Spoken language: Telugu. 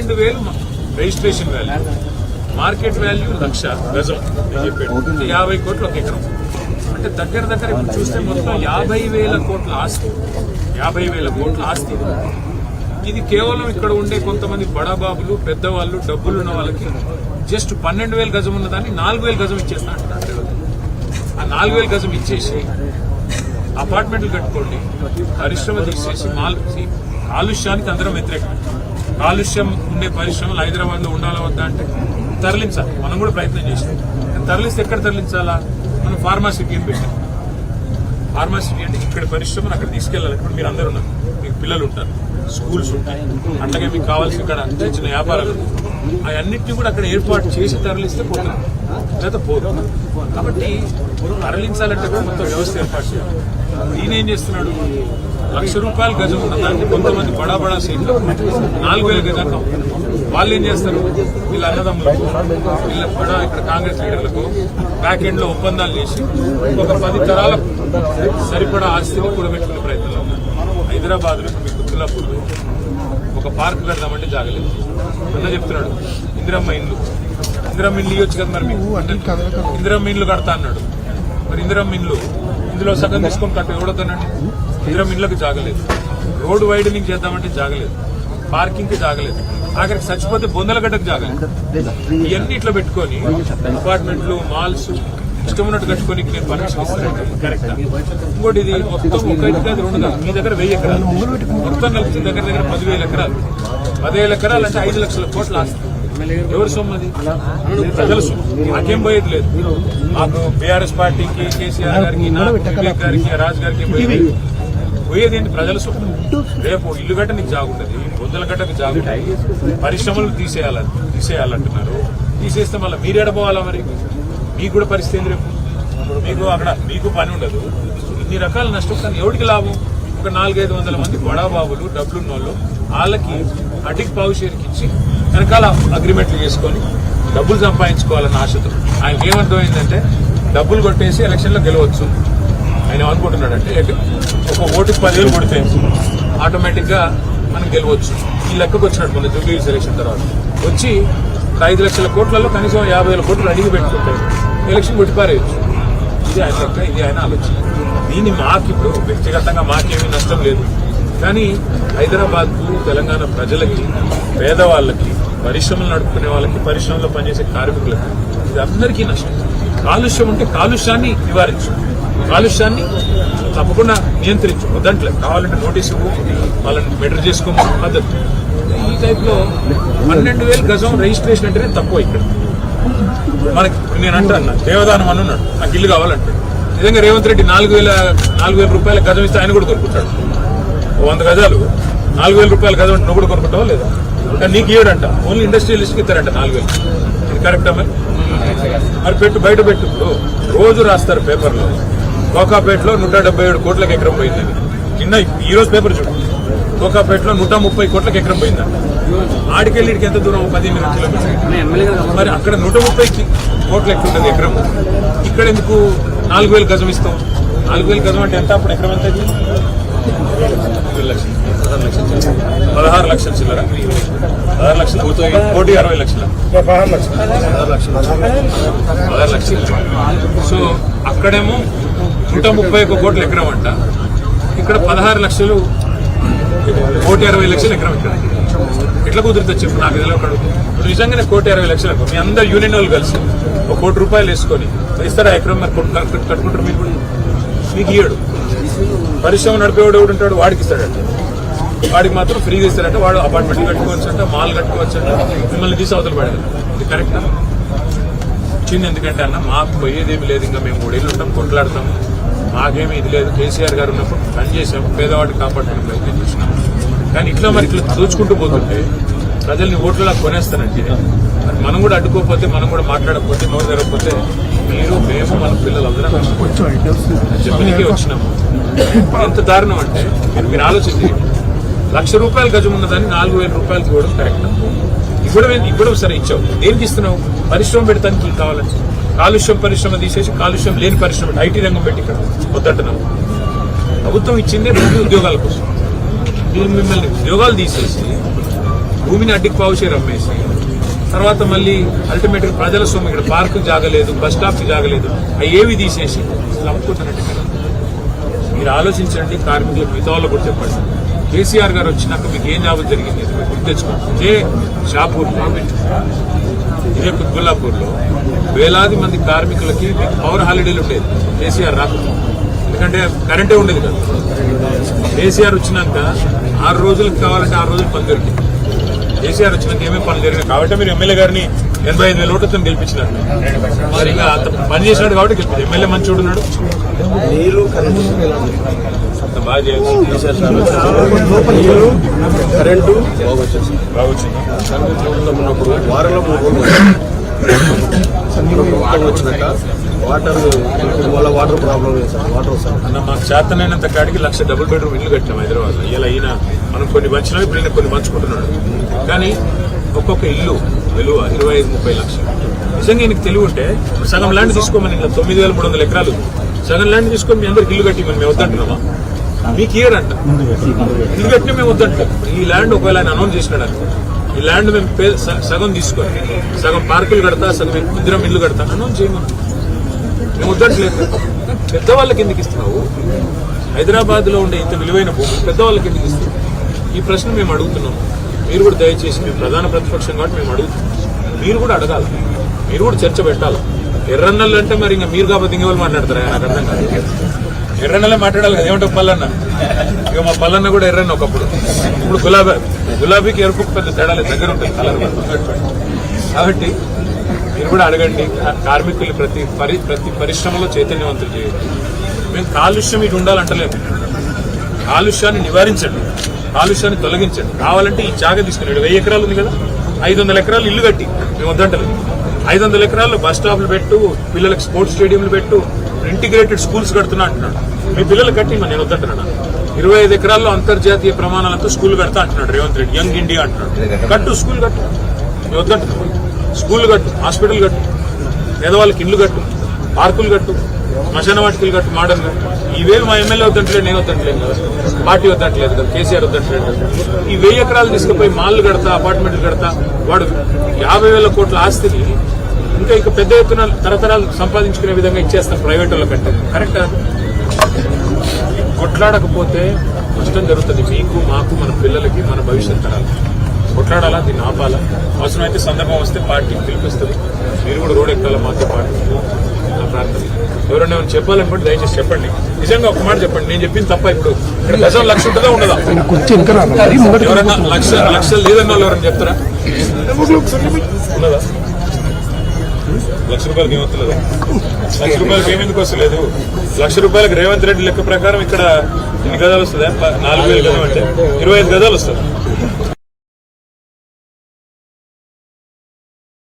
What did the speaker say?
12,000 రిజిస్ట్రేషన్ వాల్యూ, మార్కెట్ వాల్యూ 1,00,000 గజం చెప్పాడు. 50 కోట్లు ఒక ఎకరం. అంటే దగ్గర ఇప్పుడు చూస్తే మొత్తం 50,000 కోట్ల ఆస్తి. 50,000 కోట్ల ఆస్తి. ఇది కేవలం ఇక్కడ ఉండే కొంతమంది బడాబాబులు, పెద్దవాళ్ళు, డబ్బులున్న వాళ్ళకి జస్ట్ 12,000 గజం ఉన్నదాన్ని 4,000 గజం ఇచ్చేస్తా అంటున్నారు. ఆ 4,000 గజం ఇచ్చేసి అపార్ట్మెంట్లు కట్టుకోండి, పరిశ్రమ తీసేసి కాలుష్యానికి అందరం వ్యతిరేకం. కాలుష్యం ఉండే పరిశ్రమలు హైదరాబాద్ లో ఉండాలా వద్దా అంటే తరలించాలి. మనం కూడా ప్రయత్నం చేసాం. తరలిస్తే ఎక్కడ తరలించాలా? మనం ఫార్మాసిటీ అని పెట్టాం. ఫార్మాసిటీ అంటే ఇక్కడ పరిశ్రమను అక్కడ తీసుకెళ్లాలి. ఇప్పుడు మీరు అందరూ ఉన్నారు, మీకు పిల్లలు ఉంటారు, స్కూల్స్ ఉంటాయి, అట్లాగే మీకు కావాల్సిన ఇక్కడ చిన్న వ్యాపారాలు, అవన్నింటినీ కూడా అక్కడ ఏర్పాటు చేసి తరలిస్తే పోతుంది, లేదా పోదు. కాబట్టి తరలించాలంటే కూడా మొత్తం వ్యవస్థ ఏర్పాటు చేయాలి. ఈయన ఏం చేస్తున్నాడు? ₹1,00,000 గజం ఉన్న దాన్ని కొంతమంది బడా సీట్లు 4,000 గజాలు. వాళ్ళు ఏం చేస్తారు? వీళ్ళ అన్నదమ్ములకు, వీళ్ళ ఇక్కడ కాంగ్రెస్ లీడర్లకు బ్యాక్ ఎండ్ లో ఒప్పందాలు చేసి ఒక 10 తరాలకు సరిపడా ఆస్తిని కూడబెట్టుకునే ప్రయత్నంలో ఉన్నారు. హైదరాబాద్ లో మీకు తులాపూర్ ఒక పార్క్ కడదామంటే జాగలేదు. అన్న చెప్తున్నాడు ఇందిరమ్మ ఇండ్లు ఇవ్వచ్చు కదా, మరి మీకు ఇందిరమ్మ ఇండ్లు కడతా అన్నాడు. మరి ఇందిరమ్మ ఇండ్లు ఇందులో సగం తీసుకొని కట్ట ఎవడతానండి? ఇందిరమ్మ ఇండ్లకు జాగలేదు. రోడ్డు వైడనింగ్ చేద్దామంటే జాగలేదు. పార్కింగ్ కి జాగలేదు. ఆఖరికి చచ్చిపోతే బొందలగడ్డకు జాగలేదు. ఇవన్నీ ఇట్లా పెట్టుకొని అపార్ట్మెంట్లు, మాల్స్ ఇష్టం ఉన్నట్టు కట్టుకొని నేను పర్మిషన్ ఇస్తాను. కరెక్టా? ఇంకోటి ఇది మొత్తం ఒక ఇంటి కాదు, 2 కాదు, మీ దగ్గర 1000 ఎకరాలు మొత్తం కలిసి దగ్గర 10,000 ఎకరాలు. 10,000 ఎకరాలు అంటే 5,00,000 కోట్ల ఆస్తి. ఎవరి సొమ్ము అది? ప్రజల సొమ్ము. నాకేం పోయేది లేదు. మాకు బీఆర్ఎస్ పార్టీకి, కేసీఆర్ గారికి, వివేక్ గారికి, రాజ్ గారికి పోయేది ఏంటి? ప్రజల సొమ్ము. రేపు ఇల్లు గట్ట నీకు జాగుంటది, బొందల గట్టకు జాగుంటాయి, పరిశ్రమలు తీసేయాలంటున్నారు. తీసేస్తే మళ్ళీ మీరు ఎడపోవాలా? మరి మీకు కూడా పరిస్థితి ఏంది? రేపు మీకు అక్కడ మీకు పని ఉండదు. ఇన్ని రకాల నష్టం. కానీ ఎవరికి లాభం? ఒక 400-500 మంది బడాబాబులు, డబ్బులున్న వాళ్ళు, వాళ్ళకి అటికి పావు షేర్కి ఇచ్చి వెనకాల అగ్రిమెంట్లు చేసుకొని డబ్బులు సంపాదించుకోవాలన్న ఆశతో. ఆయనకి ఏమర్థమైందంటే డబ్బులు కొట్టేసి ఎలక్షన్లో గెలవచ్చు. ఆయన అనుకుంటున్నాడంటే ఒక ఓటుకి 10,000 కొడితే ఆటోమేటిక్ గా మనం గెలవచ్చు. ఈ లెక్కకు వచ్చినట్టు మన జూబ్లీ ఎలక్షన్ తర్వాత వచ్చి 5,00,000 కోట్లలో కనీసం 50,000 కోట్లు అడిగి పెట్టుకుంటాయి, ఎలక్షన్ కొట్టిపారేయచ్చు. ఇది ఆయన లెక్క, ఇది ఆయన ఆలోచన. దీన్ని మాకిప్పుడు వ్యక్తిగతంగా మాకేమీ నష్టం లేదు. కానీ హైదరాబాద్ కు, తెలంగాణ ప్రజలకి, పేదవాళ్ళకి, పరిశ్రమలు నడుపుకునే వాళ్ళకి, పరిశ్రమలో పనిచేసే కార్మికులకి, ఇది అందరికీ నష్టం. కాలుష్యం ఉంటే కాలుష్యాన్ని నివారించు, కాలుష్యాన్ని తప్పకుండా నియంత్రించు. వద్దంట్లే, కావాలంటే నోటీసు ఇవ్వు, వాళ్ళని మెటర్ చేసుకోమో పద్ధతి. ఈ టైప్ లో 12,000 గజం రిజిస్ట్రేషన్ అంటేనే తక్కువ. ఇక్కడ మనకి నేను అంటాను, దేవదానం అని ఉన్నాడు, నాకు ఇల్లు కావాలంటాడు. నిజంగా రేవంత్ రెడ్డి 4,000 రూపాయల గజం ఇస్తే ఆయన కూడా కొనుక్కుంటాడు. 100 గజాలు 4,000 రూపాయల గజం అంటే నువ్వు కూడా కొనుక్కుంటావా లేదా? కానీ నీకు ఇవ్వడంట, ఓన్లీ ఇండస్ట్రియలిస్ట్కి ఇస్తారంట 4,000. ఇది కరెక్టా? మరి పెట్టు, బయట పెట్టు. ఇప్పుడు రోజు రాస్తారు పేపర్లో, కోకాపేటలో 177 కోట్లకు ఎకరం పోయిందని. నిన్న ఈ రోజు పేపర్ చూడు, కోకాపేటలో 130 కోట్లకు ఎకరం పోయిందంట. ఆడికెళ్ళి ఎంత దూరం? 18 కిలోమీటర్లు. మరి అక్కడ 130 కోట్ల ఎట్లుంటుంది ఎకరం? ఇక్కడ ఎందుకు 4,000 గజం ఇస్తాం? 4,000 గజం అంటే ఎంత? అప్పుడు ఎకరం ఎంత? 16 లక్షల చిల్లర. 16 లక్షలు, 1,60,000 లక్షల, 16 లక్షలు. సో అక్కడేమో 131 కోట్ల ఎకరం అంట, ఇక్కడ 16 లక్షలు, 1,60,000 లక్షల ఎకరం. ఇక్కడ ఎట్లా కుదురుతుంది చెప్పు? నాకు ఇదిలో నిజంగానే 1,60,000 లక్షలు. మీ అందరు యూనియన్ వాళ్ళు కలిసి ₹1 కోటి వేసుకొని ఇస్తారా ఎకరం? మరి కట్టుకుంటారు మీరు కూడా? మీకు ఇయ్యడు. పరిశ్రమ నడిపేవాడు ఎవడు ఉంటాడు? వాడికి ఇస్తాడంటే, వాడికి మాత్రం ఫ్రీగా ఇస్తారంటే వాడు అపార్ట్మెంట్లు కట్టుకోవచ్చు అంట, మాల్ కట్టుకోవచ్చు అంట, మిమ్మల్ని తీసి అవతలు పడాలి. ఇది కరెక్టా? వచ్చింది ఎందుకంటే అన్న మాకు పోయేదేమి లేదు, ఇంకా మేము 3 ఏళ్ళు ఉంటాం, కొట్లాడతాము, మాకేమీ ఇది లేదు. కేసీఆర్ గారు ఉన్నప్పుడు పని చేసాము, పేదవాడిని కాపాడుకునే ప్రయత్నం చేసినాము. కానీ ఇట్లా దోచుకుంటూ పోతుంటే ప్రజల్ని ఓట్లలా కొనేస్తానంటే, మనం కూడా అడ్డుకోకపోతే, మనం కూడా మాట్లాడకపోతే, నోరు జరగకపోతే మీరు, మేము, మన పిల్లలందరం చెప్పడానికి వచ్చినాము. ఎంత దారుణం అంటే మీరు ఆలోచించి ₹1,00,000 గజం ఉన్నదాన్ని 4,000 రూపాయలకి ఇవ్వడం కరెక్ట్? ఇవ్వడం సరే ఇచ్చావు, దేనికి ఇస్తున్నావు? పరిశ్రమ పెడతానికి కావాలని. కాలుష్యం పరిశ్రమ తీసేసి కాలుష్యం లేని పరిశ్రమ ఐటీ రంగం పెట్టి ఇక్కడ వద్దంటున్నావు. ప్రభుత్వం ఇచ్చిందే 2 ఉద్యోగాల కోసం. మీరు మిమ్మల్ని ఉద్యోగాలు తీసేసి భూమిని అడ్డికి పావుషేరు అమ్మేసి తర్వాత మళ్ళీ అల్టిమేట్ గా ప్రజల సొమ్ము ఇక్కడ పార్కు జాగలేదు, బస్ స్టాప్ కి జాగలేదు, అవి ఏవి తీసేసి అమ్ముకుంటున్నట్టు కదా. మీరు ఆలోచించండి, కార్మికులకు మిగతా కూడా చెప్పండి. కేసీఆర్ గారు వచ్చినాక మీకు ఏం జాబు జరిగింది గుర్తు తెచ్చుకోండి. ఇదే షాపూర్లో, ఇదే కుత్బుల్లాపూర్లో వేలాది మంది కార్మికులకి పవర్ హాలిడేలు ఉండేది కేసీఆర్ రాకుండా. ఎందుకంటే కరెంటే ఉండేది కదా. కేసీఆర్ వచ్చినాక 6 రోజులకు కావాలంటే 6 రోజులు పని దొరికింది. కేసీఆర్ వచ్చినాక ఏమేమి పనులు జరిగినాయి కాబట్టి మీరు ఎమ్మెల్యే గారిని 85,000 ఓట్లతో గెలిపించినారు. మరి ఇంకా అంత పని చేసినాడు కాబట్టి గెలిపించారు. ఎమ్మెల్యే మంచోడు ఉన్నాడు, నీరు కరెంటు బాగా చేయాల్సి కరెంటు బాగా వచ్చింది. ఉన్నప్పుడు వారంలో 3 రోజులు వచ్చినాక వాటర్ వల్ల వాటర్ ప్రాబ్లం లేదు సార్. వాటర్ వస్తాను అన్న మాకు చేతనైనంత కాడికి 1,00,000 డబుల్ బెడ్రూమ్ ఇల్లు కట్టాం హైదరాబాద్. ఇలా అయినా మనం కొన్ని పంచినాం, ఇప్పుడు ఈయన కొన్ని పంచుకుంటున్నాడు. కానీ ఒక్కొక్క ఇల్లు విలువ 25-30 లక్షలు. నిజంగా ఈయనకి తెలివి ఉంటే సగం ల్యాండ్ తీసుకోమని, ఇలా 9,300 ఎకరాలు సగం ల్యాండ్ తీసుకొని మీ అందరికి ఇల్లు కట్టి మేము వద్దంటున్నామా? మీకు ఇయర్ అంట ఇల్లు కట్టినా మేము వద్దంటాం. ఈ ల్యాండ్ ఒకవేళ ఆయన అనౌన్స్ చేసినాడు అనుకో, ఈ ల్యాండ్ మేము సగం తీసుకొని సగం పార్కులు కడతా, సగం ఇద్దరం ఇల్లు కడతా అనౌన్స్ చేయమని మేము వద్దట్లేదు. పెద్దవాళ్ళకి ఎందుకు ఇస్తున్నావు? హైదరాబాద్ లో ఉండే ఇంత విలువైన భూములు పెద్దవాళ్ళకి ఎందుకు ఇస్తున్నావు? ఈ ప్రశ్న మేము అడుగుతున్నాం. మీరు కూడా దయచేసి మేము ప్రధాన ప్రతిపక్షం కాబట్టి మేము అడుగుతున్నాం. మీరు కూడా అడగాలి, మీరు కూడా చర్చ పెట్టాలి. ఎర్రన్నలు అంటే మరి ఇంకా మీరు కాబట్టి ఇంకెవరు మాట్లాడతారా? నాకు అర్థం కాదు. ఎర్రన్నలే మాట్లాడాలి కదా. ఏమంటే పల్లన్న, ఇక మా పల్లన్న కూడా ఎర్రన్న ఒకప్పుడు. ఇప్పుడు గులాబీకి ఎరుపుకు పెద్ద తేడాలు దగ్గర ఉంటుంది కలర్. కాబట్టి మీరు కూడా అడగండి. కార్మికులు ప్రతి పరిశ్రమలో చైతన్యవంతులు చేయండి. మేము కాలుష్యం ఇటు ఉండాలంటలేము. కాలుష్యాన్ని నివారించండి, కాలుష్యాన్ని తొలగించండి. కావాలంటే ఈ జాగా తీసుకుని 1000 ఎకరాలు ఉంది కదా, 500 ఎకరాలు ఇల్లు కట్టి మేము వద్దంటలేదు. 500 ఎకరాల్లో బస్ స్టాప్లు పెట్టు, పిల్లలకు స్పోర్ట్స్ స్టేడియంలు పెట్టు, ఇంటిగ్రేటెడ్ స్కూల్స్ కడుతున్నా అంటున్నాడు. మీ పిల్లలు కట్టి నేను వద్దంటున్నాను. 25 ఎకరాల్లో అంతర్జాతీయ ప్రమాణాలతో స్కూల్ కడతా అంటున్నాడు రేవంత్ రెడ్డి. యంగ్ ఇండియా అంటున్నాడు. కట్టు, స్కూల్ కట్టు, మేము వద్దంటున్నాం. స్కూల్ కట్టు, హాస్పిటల్ కట్టు, పేదవాళ్ళకి ఇల్లు కట్టు, పార్కులు కట్టు, శ్మశాన వాటికలు కట్టు, మోడర్న్ కట్టు. ఇవేవి మా ఎమ్మెల్యే వద్దంటలేదు, నేను వద్దంటలేదు కదా, పార్టీ వద్దంటలేదు కదా, కేసీఆర్ వద్దంటలేదు కదా. ఈ 1000 ఎకరాలు తీసుకుపోయి మాల్లు కడతా, అపార్ట్మెంట్లు కడతా, వాడు 50,000 కోట్ల ఆస్తిని ఇంకా పెద్ద ఎత్తున తరతరాలు సంపాదించుకునే విధంగా ఇచ్చేస్తాం ప్రైవేట్ వాళ్ళ కంటే. కరెక్టా? కొట్లాడకపోతే నష్టం జరుగుతుంది మీకు, మాకు, మన పిల్లలకి, మన భవిష్యత్ తరాలు. కొట్లాడాలా, దీన్ని ఆపాలా. అవసరమైతే సందర్భం వస్తే పార్టీకి పిలిపిస్తుంది. మీరు కూడా రోడ్ ఎక్కాల మాతో పాటు నా ప్రార్థన. ఎవరైనా ఏమైనా చెప్పాలనుకుంటే దయచేసి చెప్పండి. నిజంగా ఒక మాట చెప్పండి, నేను చెప్పింది తప్ప. ఇప్పుడు ఇక్కడ గజం 1,00,000 ఉంటుందా ఉండదా? ఎవరన్నా లక్షలు లేదన్న వాళ్ళు ఎవరైనా చెప్తారా? ఉన్నదా? 1,00,000 రూపాయలకి ఏమవుతలేదు? 1,00,000 రూపాయలకి ఏమెందుకు వస్తలేదు? 1,00,000 రూపాయలకి రేవంత్ రెడ్డి లెక్క ప్రకారం ఇక్కడ ఎన్ని గదాలు వస్తుందా? 4,000 గజం అంటే 25 గదాలు వస్తుంది.